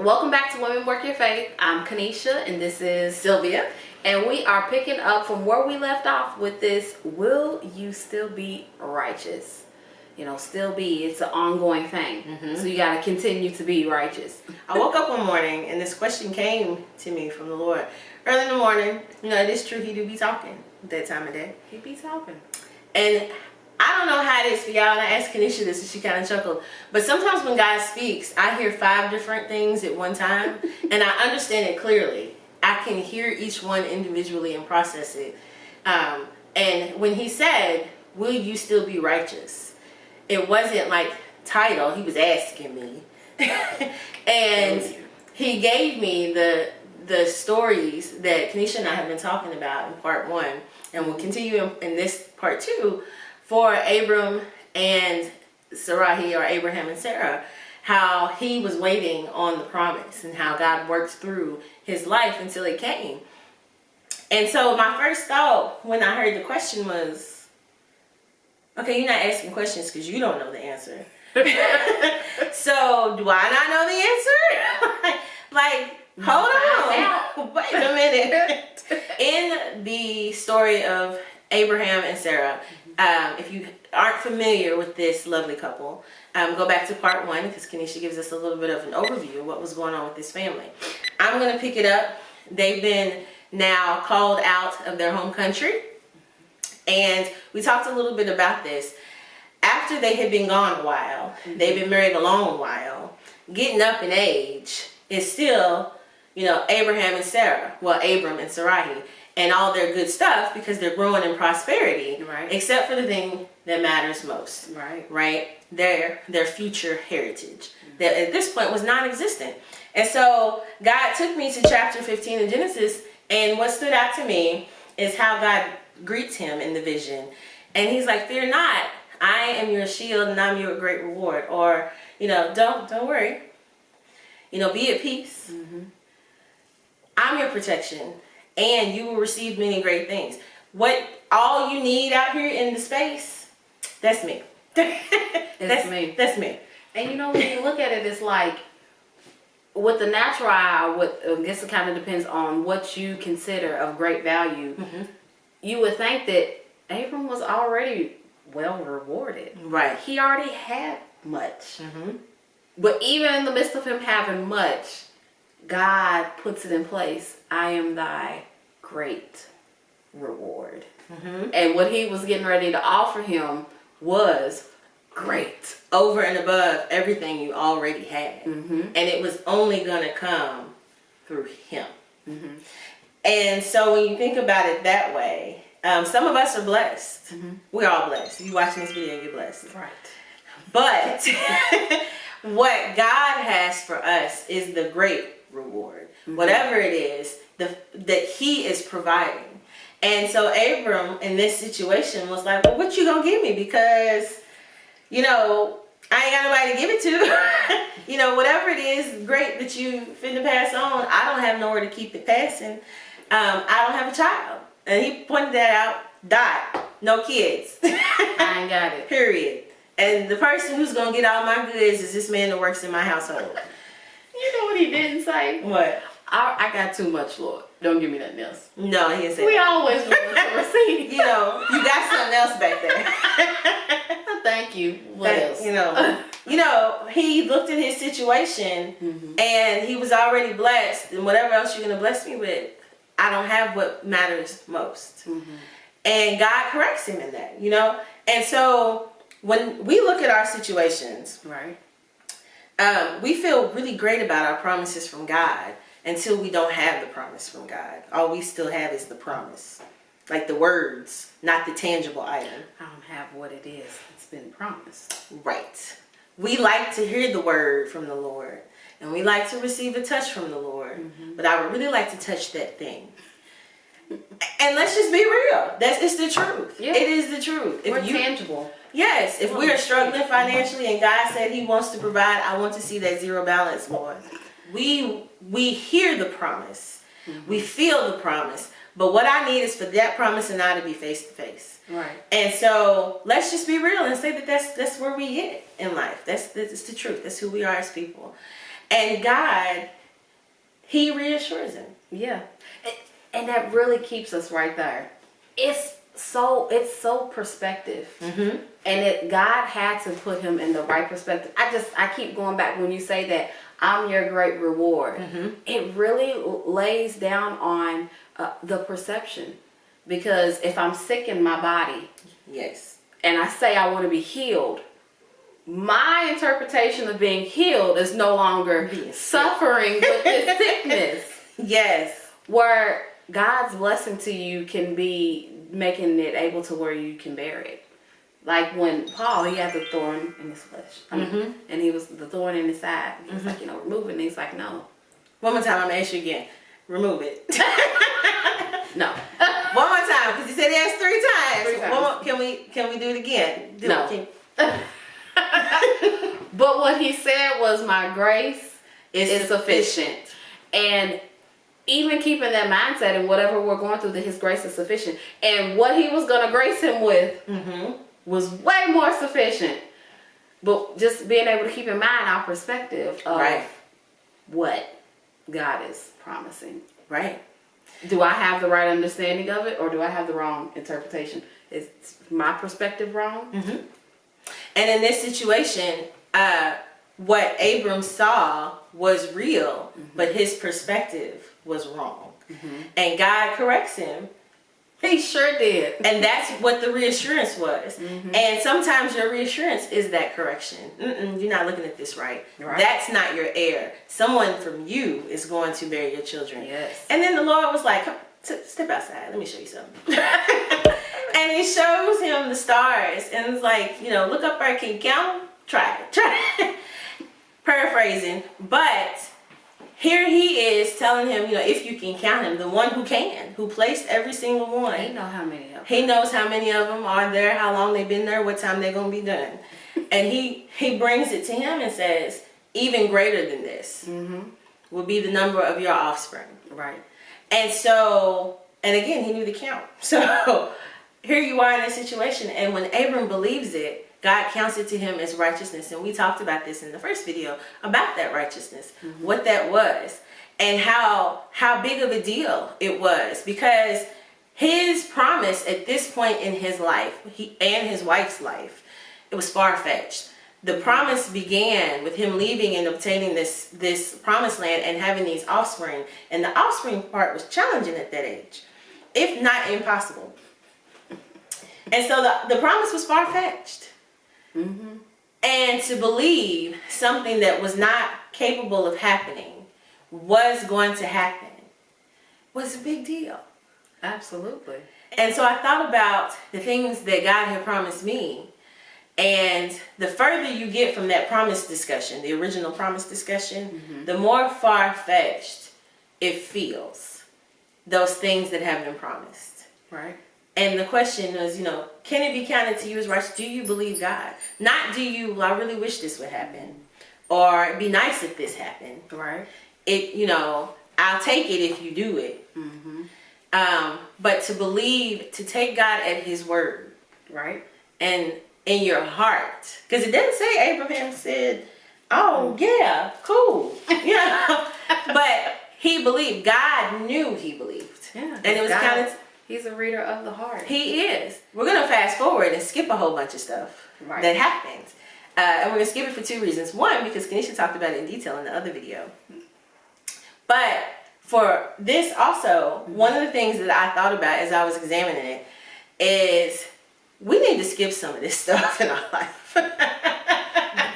Welcome back to Women Work Your Faith. I'm Kanisha and this is Sylvia. And we are picking up from where we left off with this, will you still be righteous? You know, still be, it's an ongoing thing. So you got to continue to be righteous. I woke up one morning and this question came to me from the Lord. Early in the morning, you know, it is true, he do be talking at that time of day. He be talking. And I don't know how it is for y'all, and I asked Kanisha this and she kind of chuckled. But sometimes when God speaks, I hear 5 different things at one time and I understand it clearly. I can hear each one individually and process it. And when he said, will you still be righteous? It wasn't like title, he was asking me. And he gave me the stories that Kanisha and I have been talking about in part 1. And we'll continue in this part 2 for Abram and Sarai, or Abraham and Sarah, how he was waiting on the promise and how God worked through his life until it came. And so my first thought when I heard the question was, okay, you're not asking questions because you don't know the answer. So do I not know the answer? like hold on, wait a minute. In the story of Abraham and Sarah, if you aren't familiar with this lovely couple, go back to part 1 because Kanisha gives us a little bit of an overview of what was going on with this family. I'm going to pick it up. They've been now called out of their home country, and we talked a little bit about this. After they had been gone a while, they've been married a long while, getting up in age, is still, you know, Abraham and Sarah, well, Abram and Sarai, and all their good stuff because they're growing in prosperity, Right. Except for the thing that matters most, Right. Their future heritage that at this point was non-existent. And so God took me to chapter 15 in Genesis, and what stood out to me is how God greets him in the vision. And he's like, fear not, I am your shield and I'm your great reward. Or, you know, don't worry. You know, be at peace. I'm your protection, and you will receive many great things. What all you need out here in the space, that's me. It's me. That's me. And you know, when you look at it, it's like, with the natural eye, I guess it kind of depends on what you consider of great value. You would think that Abram was already well rewarded. Right. He already had much. But even in the midst of him having much, God puts it in place. I am thy great reward. And what he was getting ready to offer him was great. Over and above everything you already had. And it was only going to come through him. And so when you think about it that way, some of us are blessed. We're all blessed. If you're watching this video, you're blessed. Right. But what God has for us is the great reward. Whatever it is that he is providing. And so Abram in this situation was like, well, what you gonna give me? Because, you know, I ain't got nobody to give it to. You know, whatever it is great that you finna pass on, I don't have nowhere to keep it passing. I don't have a child. And he pointed that out, dot, no kids. I ain't got it. Period. And the person who's gonna get all my goods is this man that works in my household. You know what he didn't say? What? I got too much, Lord. Don't give me nothing else. No, he didn't say We that. always want to receive. You know, you got something else back there. Thank you. What else? You know, he looked at his situation and he was already blessed, and whatever else you're gonna bless me with, I don't have what matters most. And God corrects him in that, you know? And so when we look at our situations, Right. we feel really great about our promises from God until we don't have the promise from God. All we still have is the promise. Like the words, not the tangible item. I don't have what it is that's been promised. Right. We like to hear the word from the Lord, and we like to receive a touch from the Lord, but I would really like to touch that thing. And let's just be real. It's the truth. Yeah. It is the truth. We're tangible. Yes, if we are struggling financially and God said he wants to provide, I want to see that zero balance, Lord. We hear the promise. We feel the promise. But what I need is for that promise and I to be face to face. Right. And so let's just be real and say that that's where we get in life. That's the truth. That's who we are as people. And God, he reassures him. Yeah. And that really keeps us right there. It's so perspective. And God had to put him in the right perspective. I keep going back when you say that I'm your great reward. It really lays down on the perception. Because if I'm sick in my body, yes, and I say I want to be healed, my interpretation of being healed is no longer suffering with this sickness. Yes. Where God's blessing to you can be making it able to where you can bear it. Like when Paul, he had the thorn in his flesh. And he was the thorn in his side. He was like, remove it. And he's like, no. One more time, I'm going to ask you again. Remove it. No. One more time, because he said he asked 3 times. 3 times. One more, can we do it again? No. But what he said was, my grace is sufficient. And even keeping that mindset and whatever we're going through, that his grace is sufficient. And what he was going to grace him with was way more sufficient. But just being able to keep in mind our perspective of what God is promising. Right. Do I have the right understanding of it, or do I have the wrong interpretation? Is my perspective wrong? And in this situation, what Abram saw was real, but his perspective was wrong. And God corrects him. He sure did. And that's what the reassurance was. And sometimes your reassurance is that correction. You're not looking at this right. That's not your heir. Someone from you is going to bear your children. Yes. And then the Lord was like, come, step outside. Let me show you something. And he shows him the stars. And it's like, look up there. Can you count them? Try it. Paraphrasing. But here he is telling him, if you can count him, the one who can, who placed every single one. He knows how many of them. He knows how many of them are there, how long they've been there, what time they're going to be done. And he brings it to him and says, even greater than this will be the number of your offspring. Right. And so, and again, he knew the count. So here you are in this situation. And when Abram believes it, God counts it to him as righteousness. And we talked about this in the first video about that righteousness, what that was, and how big of a deal it was. Because his promise at this point in his life, and his wife's life, it was far-fetched. The promise began with him leaving and obtaining this promised land and having these offspring. And the offspring part was challenging at that age, if not impossible. And so the promise was far-fetched. And to believe something that was not capable of happening was going to happen was a big deal. Absolutely. And so I thought about the things that God had promised me. And the further you get from that promise discussion, the original promise discussion, the more far-fetched it feels, those things that have been promised. Right. And the question is, can it be counted to you as righteous? Do you believe God? Not do you, well, I really wish this would happen. Or it'd be nice if this happened. Right. I'll take it if you do it. But to believe, to take God at his word. Right. And in your heart. Because it didn't say Abraham said, oh, yeah, cool. But he believed. God knew he believed. Yeah. And it was counted. He's a reader of the heart. He is. We're going to fast forward and skip a whole bunch of stuff that happened. And we're going to skip it for 2 reasons. One, because Kanisha talked about it in detail in the other video. But for this also, one of the things that I thought about as I was examining it is we need to skip some of this stuff in our life.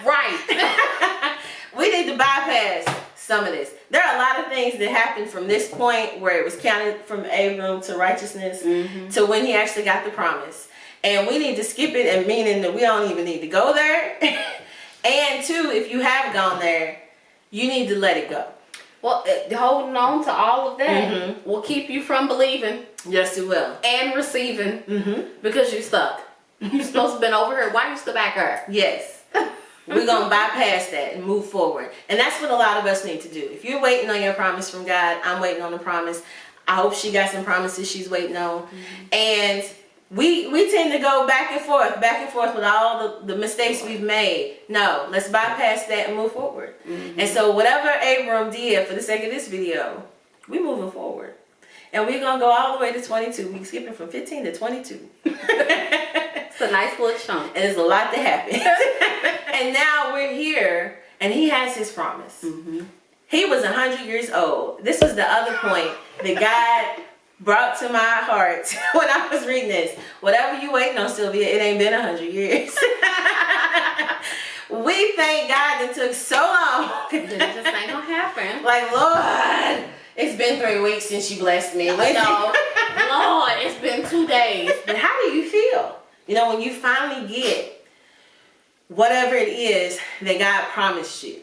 Right. We need to bypass some of this. There are a lot of things that happened from this point where it was counted from Abram to righteousness to when he actually got the promise. And we need to skip it, and meaning that we don't even need to go there. And 2, if you have gone there, you need to let it go. Well, holding on to all of that will keep you from believing. Yes, it will. And receiving because you're stuck. You're supposed to have been over here. Why are you still back here? Yes. We're going to bypass that and move forward. And that's what a lot of us need to do. If you're waiting on your promise from God, I'm waiting on the promise. I hope she got some promises she's waiting on. And we tend to go back and forth with all the mistakes we've made. No, let's bypass that and move forward. And so whatever Abram did, for the sake of this video, we moving forward. And we're going to go all the way to 22. We're skipping from 15 to 22. It's a nice little chunk. And there's a lot that happened. And now we're here, and he has his promise. He was 100 years old. This was the other point that God brought to my heart when I was reading this. Whatever you waiting on, Sylvia, it ain't been 100 years. We thank God it took so long. It just ain't gonna happen. Like, Lord, it's been 3 weeks since you blessed me. No, Lord, it's been 2 days. But how do you feel? You know, when you finally get whatever it is that God promised you.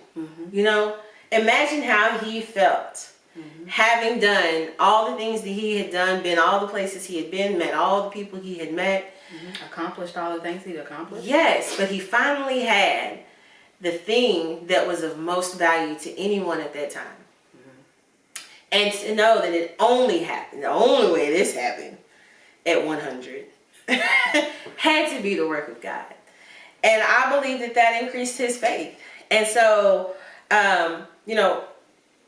You know, imagine how he felt. Having done all the things that he had done, been all the places he had been, met all the people he had met. Accomplished all the things he'd accomplished. Yes, but he finally had the thing that was of most value to anyone at that time. And to know that it only happened, the only way this happened at 100, had to be the work of God. And I believe that that increased his faith. And so, you know,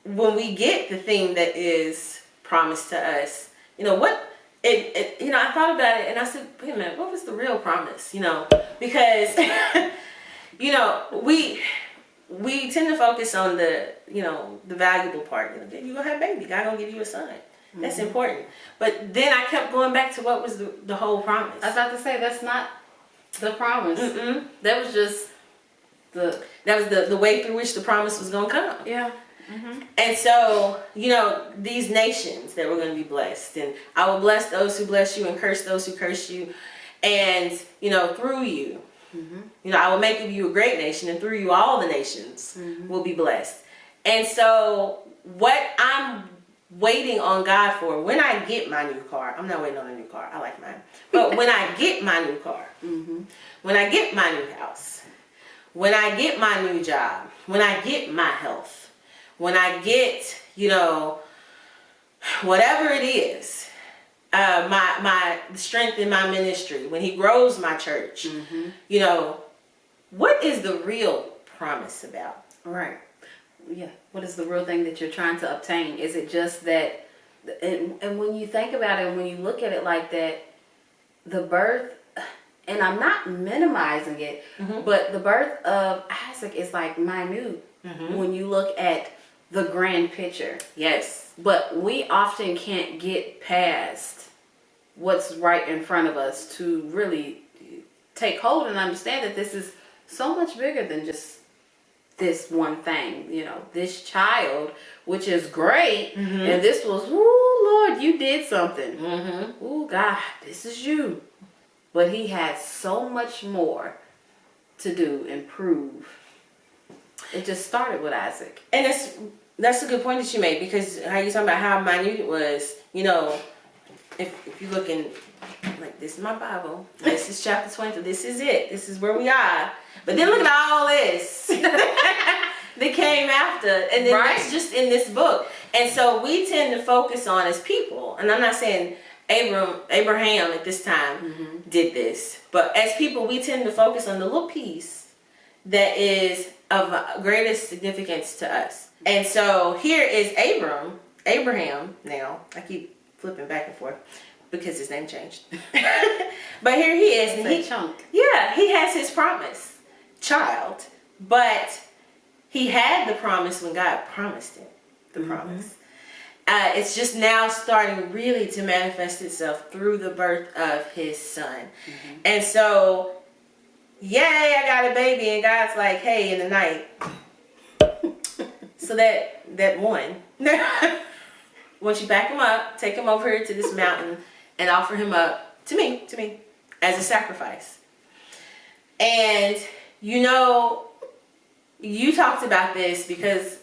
when we get the thing that is promised to us, you know, you know, I thought about it and I said, wait a minute, what was the real promise? You know, because, you know, we tend to focus on the, you know, the valuable part. You know, you're going to have a baby. God going to give you a son. That's important. But then I kept going back to what was the whole promise. I was about to say, that's not the promise. That was just the way through which the promise was going to come. Yeah. And so, you know, these nations that were going to be blessed, and I will bless those who bless you and curse those who curse you, and, you know, through you, you know, I will make of you a great nation, and through you all the nations will be blessed. And so what I'm waiting on God for, when I get my new car, I'm not waiting on a new car, I like mine, but when I get my new car, when I get my new house, when I get my new job, when I get my health, when I get, you know, whatever it is, my strength in my ministry, when he grows my church, you know, what is the real promise about? right. Yeah. What is the real thing that you're trying to obtain? Is it just that, and when you think about it, when you look at it like that, the birth, and I'm not minimizing it, but the birth of Isaac is like minute when you look at the grand picture. Yes. But we often can't get past what's right in front of us to really take hold and understand that this is so much bigger than just this one thing. You know, this child, which is great, and this was, ooh, Lord, you did something. Ooh, God, this is you. But he has so much more to do and prove. It just started with Isaac. And that's a good point that you made, because how you talking about how minute it was, you know, if you look in, like, this is my Bible, this is chapter 20, this is it, this is where we are. But then look at all this that came after, and then that's just in this book. And so we tend to focus on, as people, and I'm not saying Abraham at this time did this, but as people, we tend to focus on the little piece that is of greatest significance to us. And so here is Abraham now. I keep flipping back and forth because his name changed. But here he is, and he has his promise child, but he had the promise when God promised him the promise. It's just now starting really to manifest itself through the birth of his son. And so, yay, I got a baby, and God's like, hey, in the night. So that one, once you back him up, take him over here to this mountain and offer him up to me, as a sacrifice. And, you know, you talked about this because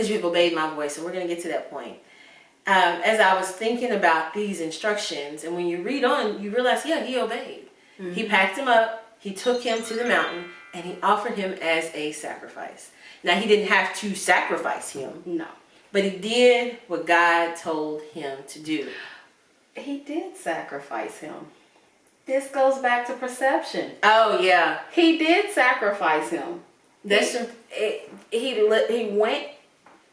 you've obeyed my voice, and we're going to get to that point. As I was thinking about these instructions, and when you read on, you realize, yeah, he obeyed. He packed him up, he took him to the mountain, and he offered him as a sacrifice. Now, he didn't have to sacrifice him. No. But he did what God told him to do. He did sacrifice him. This goes back to perception. Oh yeah, He did sacrifice him. that's true. He went.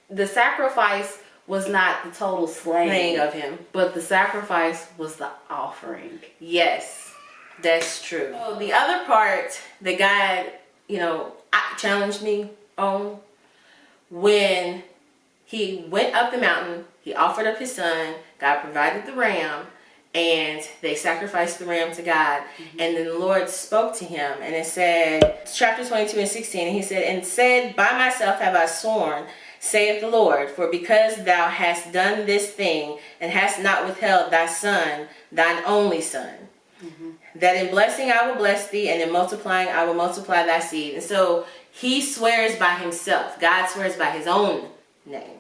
The sacrifice was not the total Thing slaying of him. but the sacrifice was the offering. Yes, that's true. So the other part that God, challenged me on, when he went up the mountain, he offered up his son, God provided the ram, and they sacrificed the ram to God. And then the Lord spoke to him, and it said, chapter 22 and 16, and he said, and said, by myself have I sworn, saith the Lord, for because thou hast done this thing, and hast not withheld thy son, thine only son, that in blessing I will bless thee, and in multiplying I will multiply thy seed. And so he swears by himself. God swears by his own name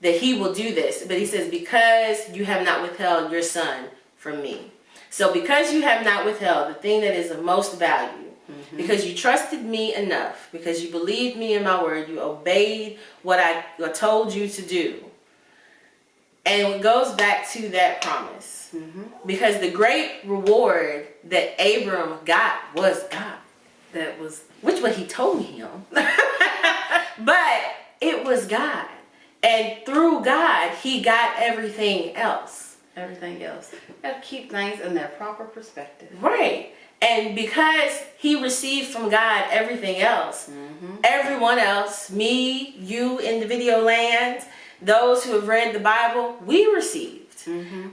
that he will do this. But he says, because you have not withheld your son from me. So because you have not withheld the thing that is of most value, because you trusted me enough, because you believed me in my word, you obeyed what I told you to do. And it goes back to that promise. Because the great reward that Abram got was God. That was Which what he told him. But it was God. And through God, he got everything else. everything else. Gotta keep things in their proper perspective. Right. And because he received from God everything else, everyone else, me, you in the video land, those who have read the Bible, we received.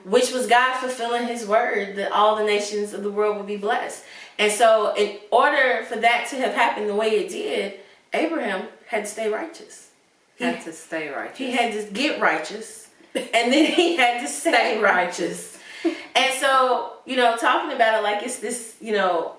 Which was God fulfilling his word that all the nations of the world would be blessed. And so in order for that to have happened the way it did, Abraham had to stay righteous. Had to stay righteous. He had to get righteous, and then he had to stay righteous. And so, talking about it like it's this,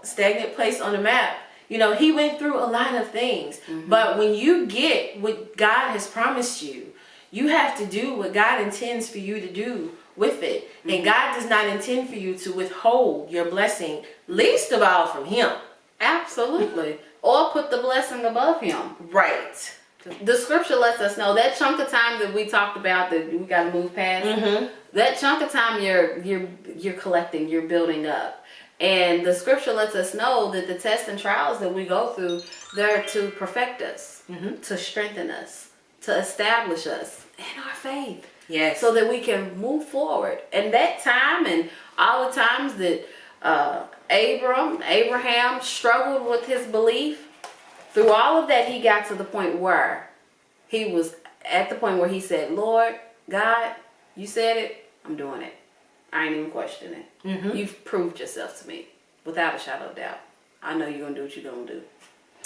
stagnant place on the map, he went through a lot of things. But when you get what God has promised you, you have to do what God intends for you to do with it. And God does not intend for you to withhold your blessing, least of all from him. Absolutely. Or put the blessing above him. Right. The scripture lets us know that chunk of time that we talked about that we got to move past. That chunk of time you're collecting, you're building up, and the scripture lets us know that the tests and trials that we go through, they're to perfect us, to strengthen us, to establish us in our faith. Yes. So that we can move forward. And that time and all the times that Abraham struggled with his belief, through all of that, he got to the point where he was at the point where he said, Lord, God, you said it, I'm doing it. I ain't even questioning it. You've proved yourself to me without a shadow of doubt. I know you're going to do what you're going to do.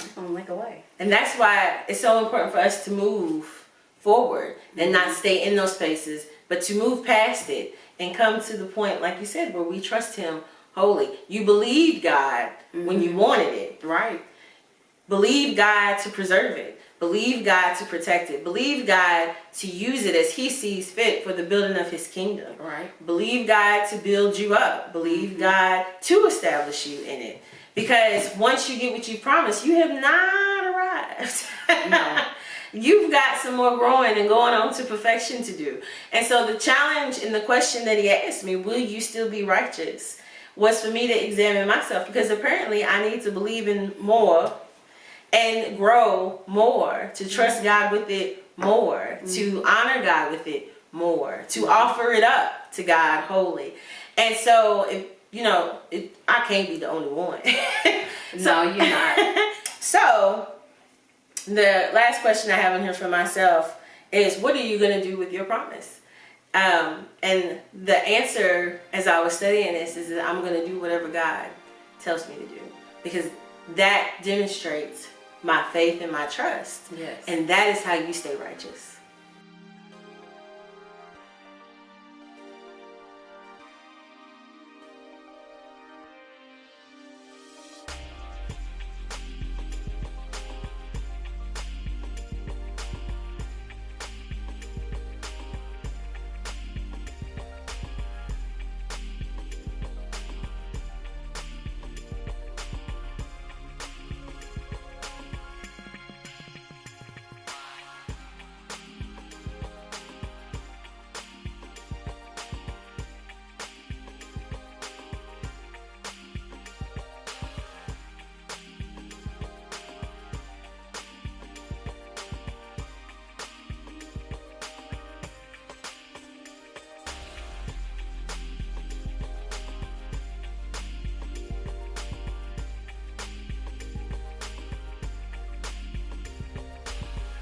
I'm going to make a way. And that's why it's so important for us to move forward and not stay in those spaces, but to move past it and come to the point, like you said, where we trust him wholly. You believed God when you wanted it. Right. Believe God to preserve it. Believe God to protect it. Believe God to use it as he sees fit for the building of his kingdom. Right. Believe God to build you up. Believe God to establish you in it. Because once you get what you promised, you have not arrived. No. You've got some more growing and going on to perfection to do. And so the challenge and the question that he asked me, will you still be righteous, was for me to examine myself. Because apparently I need to believe in more and grow more, to trust God with it more, to honor God with it more, to offer it up to God wholly. And so, I can't be the only one. No, you're not. So, the last question I have in here for myself is, what are you going to do with your promise? And the answer, as I was studying this, is that I'm going to do whatever God tells me to do. Because that demonstrates my faith and my trust. Yes. And that is how you stay righteous.